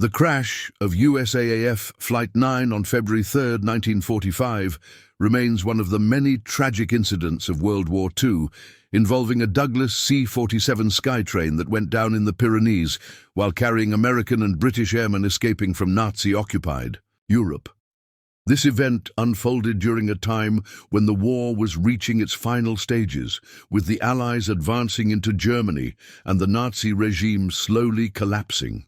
The crash of USAAF Flight 9 on February 3, 1945, remains one of the many tragic incidents of World War II, involving a Douglas C-47 Skytrain that went down in the Pyrenees while carrying American and British airmen escaping from Nazi-occupied Europe. This event unfolded during a time when the war was reaching its final stages, with the Allies advancing into Germany and the Nazi regime slowly collapsing.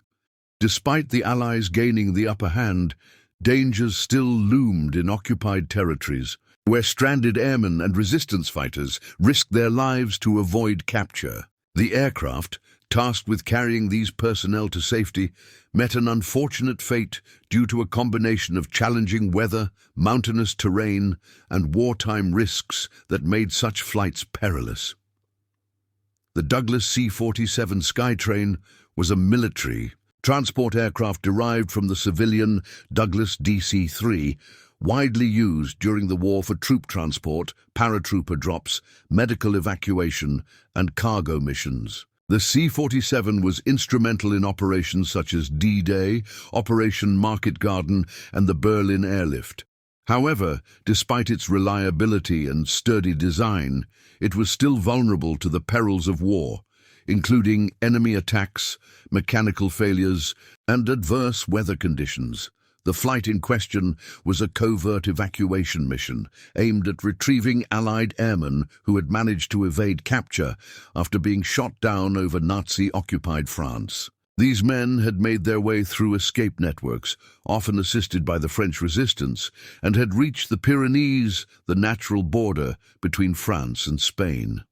Despite the Allies gaining the upper hand, dangers still loomed in occupied territories, where stranded airmen and resistance fighters risked their lives to avoid capture. The aircraft, tasked with carrying these personnel to safety, met an unfortunate fate due to a combination of challenging weather, mountainous terrain, and wartime risks that made such flights perilous. The Douglas C-47 Skytrain was a military transport aircraft derived from the civilian Douglas DC-3, widely used during the war for troop transport, paratrooper drops, medical evacuation, and cargo missions. The C-47 was instrumental in operations such as D-Day, Operation Market Garden, and the Berlin Airlift. However, despite its reliability and sturdy design, it was still vulnerable to the perils of war, including enemy attacks, mechanical failures, and adverse weather conditions. The flight in question was a covert evacuation mission aimed at retrieving Allied airmen who had managed to evade capture after being shot down over Nazi-occupied France. These men had made their way through escape networks, often assisted by the French resistance, and had reached the Pyrenees, the natural border between France and Spain.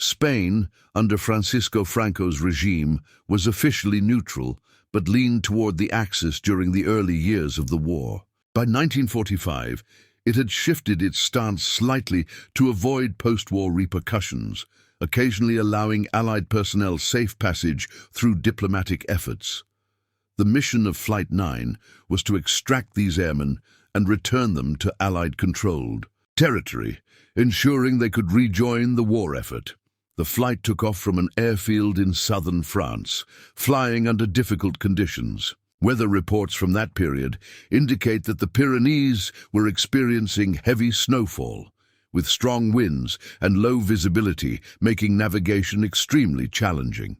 Spain, under Francisco Franco's regime, was officially neutral, but leaned toward the Axis during the early years of the war. By 1945, it had shifted its stance slightly to avoid post-war repercussions, occasionally allowing Allied personnel safe passage through diplomatic efforts. The mission of Flight 9 was to extract these airmen and return them to Allied-controlled territory, ensuring they could rejoin the war effort. The flight took off from an airfield in southern France, flying under difficult conditions. Weather reports from that period indicate that the Pyrenees were experiencing heavy snowfall, with strong winds and low visibility, making navigation extremely challenging.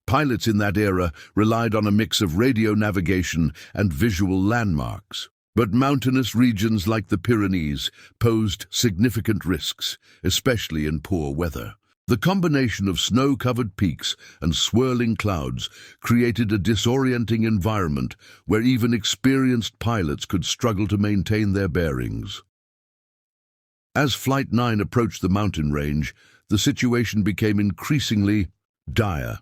Pilots in that era relied on a mix of radio navigation and visual landmarks. But mountainous regions like the Pyrenees posed significant risks, especially in poor weather. The combination of snow-covered peaks and swirling clouds created a disorienting environment where even experienced pilots could struggle to maintain their bearings. As Flight 9 approached the mountain range, the situation became increasingly dire.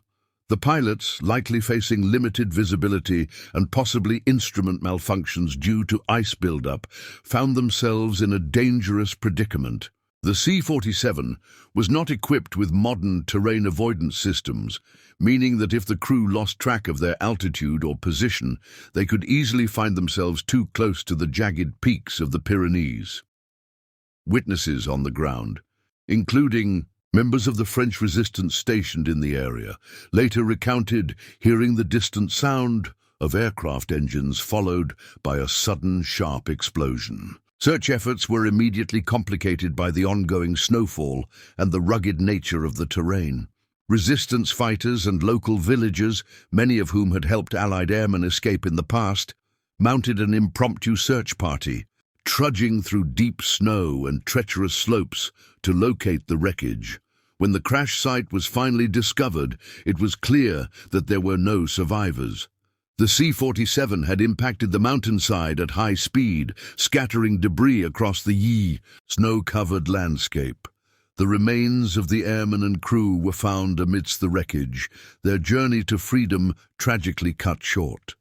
The pilots, likely facing limited visibility and possibly instrument malfunctions due to ice buildup, found themselves in a dangerous predicament. The C-47 was not equipped with modern terrain avoidance systems, meaning that if the crew lost track of their altitude or position, they could easily find themselves too close to the jagged peaks of the Pyrenees. Witnesses on the ground, including members of the French resistance stationed in the area, later recounted hearing the distant sound of aircraft engines followed by a sudden sharp explosion. Search efforts were immediately complicated by the ongoing snowfall and the rugged nature of the terrain. Resistance fighters and local villagers, many of whom had helped Allied airmen escape in the past, mounted an impromptu search party, trudging through deep snow and treacherous slopes to locate the wreckage. When the crash site was finally discovered, it was clear that there were no survivors. The C-47 had impacted the mountainside at high speed, scattering debris across the snow-covered landscape. The remains of the airmen and crew were found amidst the wreckage, their journey to freedom tragically cut short.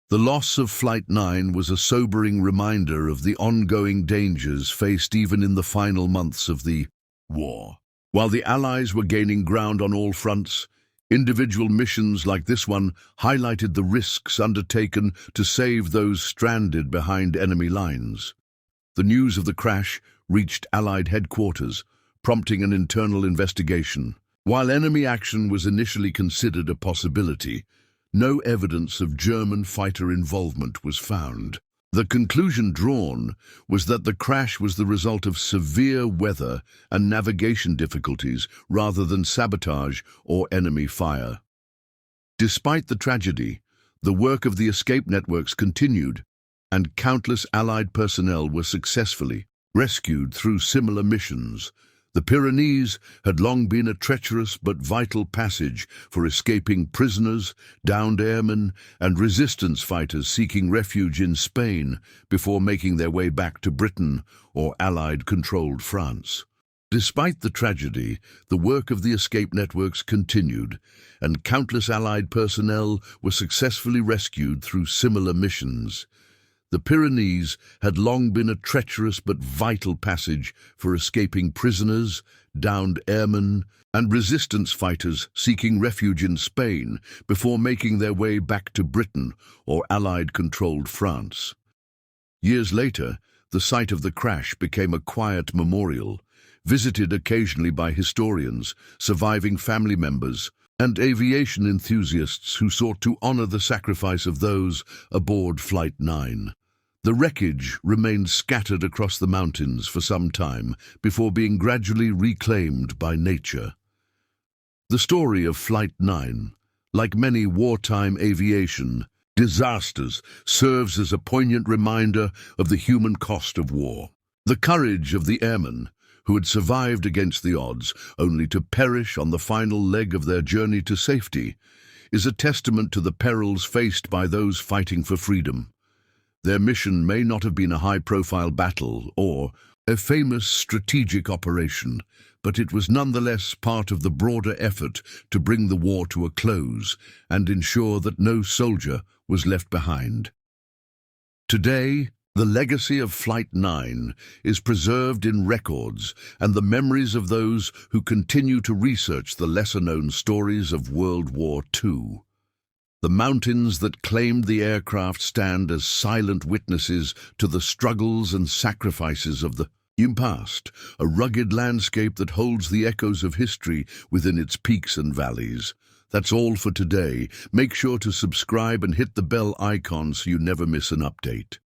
The loss of Flight 9 was a sobering reminder of the ongoing dangers faced even in the final months of the war. While the Allies were gaining ground on all fronts, individual missions like this one highlighted the risks undertaken to save those stranded behind enemy lines. The news of the crash reached Allied headquarters, prompting an internal investigation. While enemy action was initially considered a possibility, no evidence of German fighter involvement was found. The conclusion drawn was that the crash was the result of severe weather and navigation difficulties rather than sabotage or enemy fire. Despite the tragedy, the work of the escape networks continued, and countless Allied personnel were successfully rescued through similar missions. The Pyrenees had long been a treacherous but vital passage for escaping prisoners, downed airmen, and resistance fighters seeking refuge in Spain before making their way back to Britain or Allied-controlled France. Despite the tragedy, the work of the escape networks continued, and countless Allied personnel were successfully rescued through similar missions. The Pyrenees had long been a treacherous but vital passage for escaping prisoners, downed airmen, and resistance fighters seeking refuge in Spain before making their way back to Britain or Allied-controlled France. Years later, the site of the crash became a quiet memorial, visited occasionally by historians, surviving family members, and aviation enthusiasts who sought to honor the sacrifice of those aboard Flight 9. The wreckage remained scattered across the mountains for some time before being gradually reclaimed by nature. The story of Flight 9, like many wartime aviation disasters, serves as a poignant reminder of the human cost of war. The courage of the airmen, who had survived against the odds only to perish on the final leg of their journey to safety, is a testament to the perils faced by those fighting for freedom. Their mission may not have been a high-profile battle or a famous strategic operation, but it was nonetheless part of the broader effort to bring the war to a close and ensure that no soldier was left behind. Today, the legacy of Flight 9 is preserved in records and the memories of those who continue to research the lesser-known stories of World War II. The mountains that claimed the aircraft stand as silent witnesses to the struggles and sacrifices of the past, a rugged landscape that holds the echoes of history within its peaks and valleys. That's all for today. Make sure to subscribe and hit the bell icon so you never miss an update.